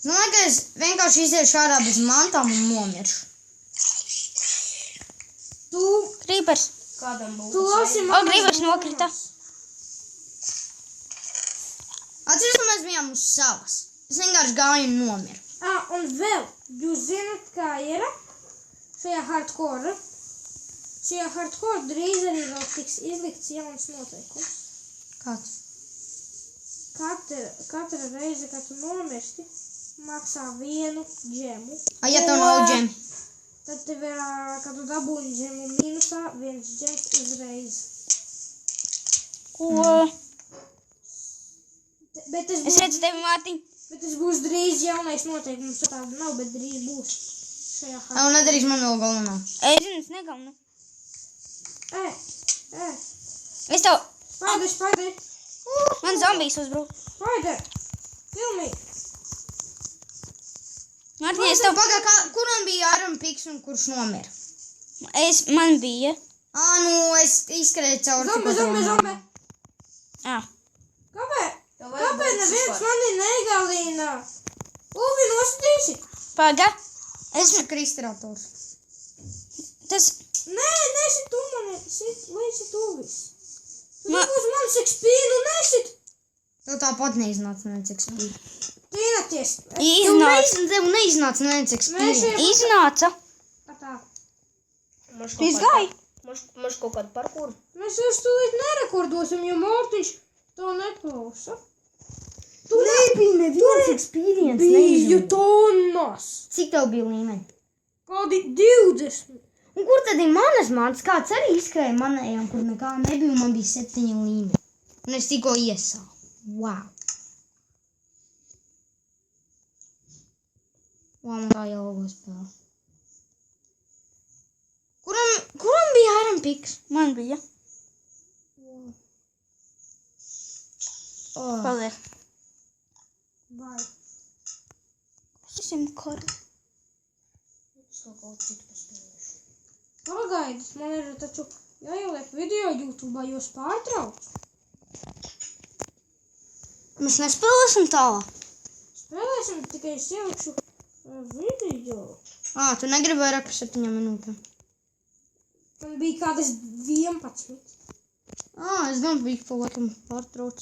Domāju, ka es vienkārši iziešu ārā bez mantām un nomiršu. Creepers. Kādam būtu. Tu lasi O, Creepers nokrita. Atceries, ka mēs bijām uz salas. Es vienkārši gāju un nomiru. Un vēl, jūs zināt, kā ir šajā hardcore? Šajā hardcore drīz arī vēl tiks izlikts jauns noteikums. Kāds? Katra reize, kad tu nomirsti, maksā 1 džemu. Ja tev nav džemi. Tad tev, kad tu dabūni džemu minusā, 1 džems uzreiz. Ko? Bet Es redzu tevi, Mārtiņ. tas būs drīz jaunais noteikums, tāda nav, bet drīz būs šajā hardcore. Un nedarīs man vēl galvenā. Zinu, es negalnu. Es tev... Spider! Man zombijs uzbruk. Spider! Kill me! Mārtiņ, es tev... Kuram bija Iron Piks un kurš nomira? Man bija. Nu es izskrēju cauri Zombi! Ah. Kāpēc neviens mani negalina? Uvi nosūtīsi? Paga. Esmu Kristrators. Tas... Nē, nesit tu mani, vai esi tu viss? Tu dabūs man sekspīnu, nesit! Tev tāpat neiznāca neviens ekspīri. Tīnaties! Tev neiznāca neviens ekspīri. Iznāca. Tā. Izgāja. Mums kaut kādu parkūru. Mēs vairs tūlīt nerekordosim, jo Mārtiņš to neklausa. Nebija neviens ekspīriens. Bija tonnas! Cik tev bija līmeņi? Kādi 20? Un kur tad ir manas mantas? Kāds arī izskrēja manējām, kur nekā nebija, un man bija 7 līmeņi. Un es tikko iesālu. Wow. Man tā jālogo spēle. Kuram bija Iron Piks? Man bija. Paldies. Vai. Šim koru. Es kaut ko citu paspēlēšu. Pagaidis, man ir taču jāieliek video YouTube'ā, jūs pārtrauc. Mēs nespēlēsim tālāk. Spēlēsim, tikai es ielikšu video. Tu negribi vairāk par 7 minūtēm. Man bija kādas 11. Es domāju, bija kaut kā pārtrauc.